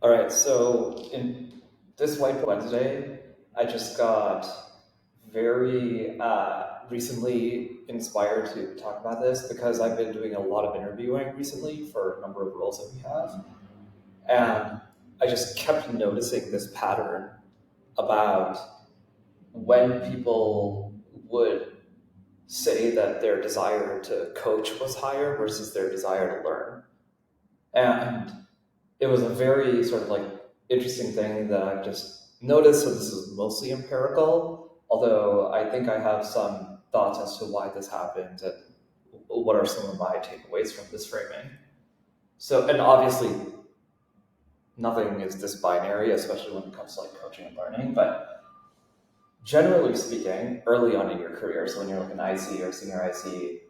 All right, so in this Whiteboard Wednesday, I just got very recently inspired to talk about this because I've been doing a lot of interviewing recently for a number of roles that we have. And I just kept noticing this pattern about when people would say that their desire to coach was higher versus their desire to learn. And it was a very sort of like interesting thing that I've just noticed. So this is mostly empirical, although I think I have some thoughts as to why this happened and what are some of my takeaways from this framing. So, and obviously nothing is this binary, especially when it comes to like coaching and learning, but generally speaking, early on in your career, so when you're like an IC or senior IC,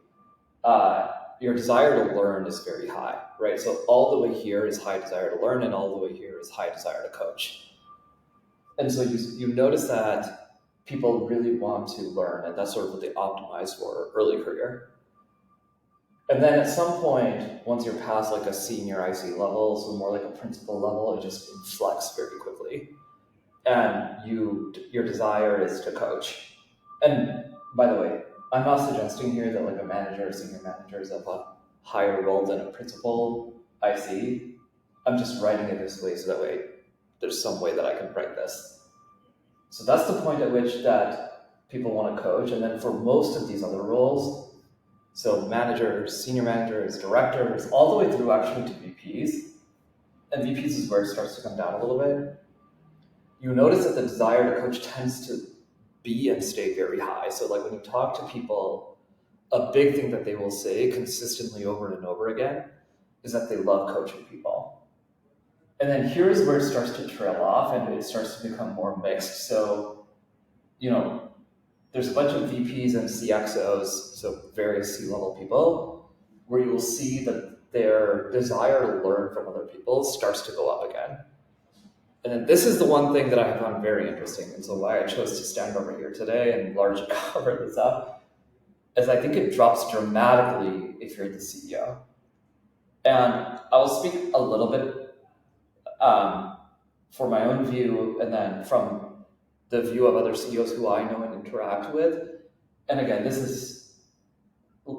your desire to learn is very high, right? So all the way here is high desire to learn, and all the way here is high desire to coach. And so you notice that people really want to learn, and that's sort of what they optimize for early career. And then at some point, once you're past like a senior IC level, so more like a principal level, it just inflects very quickly. And your desire is to coach. And by the way, I'm not suggesting here that like a manager or senior manager is of a higher role than a principal IC. I'm just writing it this way so that way there's some way that I can write this. So that's the point at which that people want to coach. And then for most of these other roles, so managers, senior managers, directors, all the way through actually to VPs, and VPs is where it starts to come down a little bit, you notice that the desire to coach tends to be and stay very high. So like when you talk to people, a big thing that they will say consistently over and over again is that they love coaching people. And then here's where it starts to trail off and it starts to become more mixed. So, there's a bunch of VPs and CXOs, so various C-level people, where you will see that their desire to learn from other people starts to go up again. And then this is the one thing that I found very interesting, and so why I chose to stand over here today and largely cover this up, is I think it drops dramatically if you're the CEO. And I'll speak a little bit for my own view, and then from the view of other CEOs who I know and interact with. And again, this is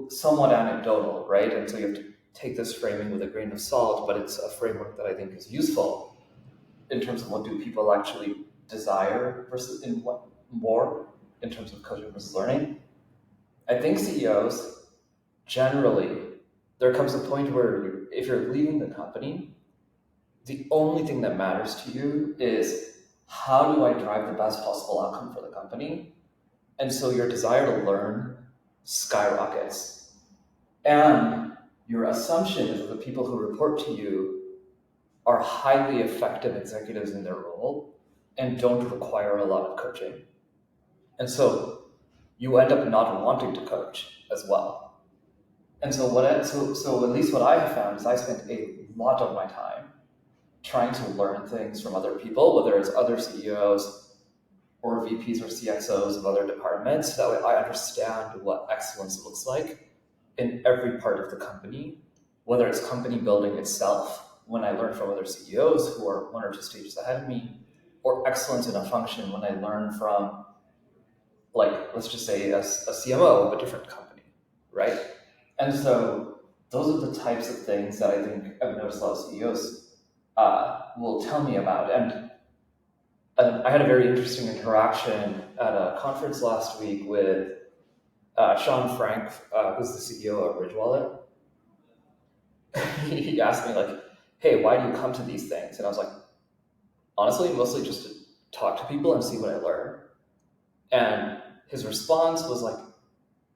somewhat anecdotal, right? And so you have to take this framing with a grain of salt, but it's a framework that I think is useful in terms of what do people actually desire versus in what more in terms of coaching versus learning. I think CEOs generally, there comes a point where if you're leading the company, the only thing that matters to you is how do I drive the best possible outcome for the company? And so your desire to learn skyrockets. And your assumption is that the people who report to you are highly effective executives in their role and don't require a lot of coaching. And so you end up not wanting to coach as well. And so so at least what I have found is I spent a lot of my time trying to learn things from other people, whether it's other CEOs or VPs or CXOs of other departments. That way I understand what excellence looks like in every part of the company, whether it's company building itself, when I learn from other CEOs who are one or two stages ahead of me, or excellence in a function when I learn from, like, let's just say a CMO of a different company, right? And so those are the types of things that I think I've noticed a lot of CEOs will tell me about. And I had a very interesting interaction at a conference last week with Sean Frank, who's the CEO of Ridge Wallet. He asked me like, hey, why do you come to these things? And I was like, honestly, mostly just to talk to people and see what I learn. And his response was like,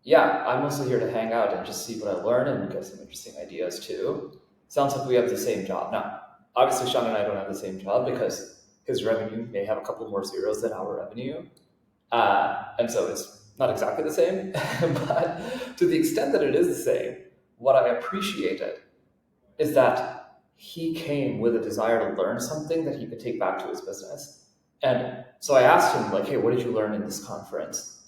yeah, I'm mostly here to hang out and just see what I learn and get some interesting ideas too. Sounds like we have the same job. Now, obviously, Sean and I don't have the same job because his revenue may have a couple more zeros than our revenue. And so it's not exactly the same, but to the extent that it is the same, what I appreciated is that he came with a desire to learn something that he could take back to his business. And so I asked him, like, hey, what did you learn in this conference?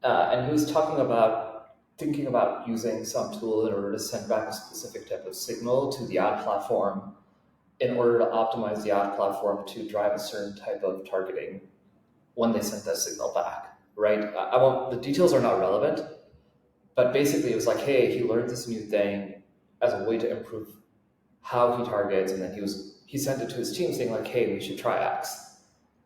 And he was talking about thinking about using some tool in order to send back a specific type of signal to the ad platform in order to optimize the ad platform to drive a certain type of targeting when they sent that signal back, right? I won't, the details are not relevant, but basically it was like, hey, he learned this new thing as a way to improve how he targets, and then he sent it to his team saying like, hey, we should try X.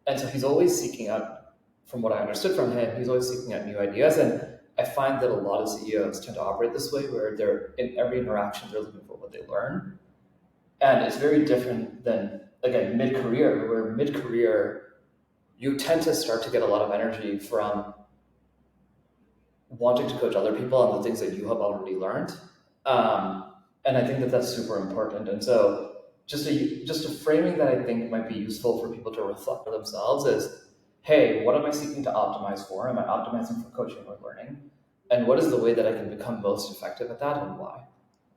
And so he's always seeking out, from what I understood from him, he's always seeking out new ideas. And I find that a lot of CEOs tend to operate this way, where they're in every interaction, they're looking for what they learn. And it's very different than, again, mid-career, where mid-career, you tend to start to get a lot of energy from wanting to coach other people on the things that you have already learned. And I think that that's super important. And so just a framing that I think might be useful for people to reflect for themselves is, hey, what am I seeking to optimize for? Am I optimizing for coaching or learning? And what is the way that I can become most effective at that, and why?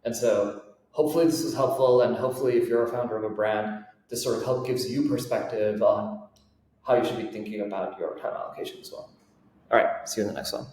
And so hopefully this is helpful, and hopefully if you're a founder of a brand, this sort of help gives you perspective on how you should be thinking about your time allocation as well. All right, see you in the next one.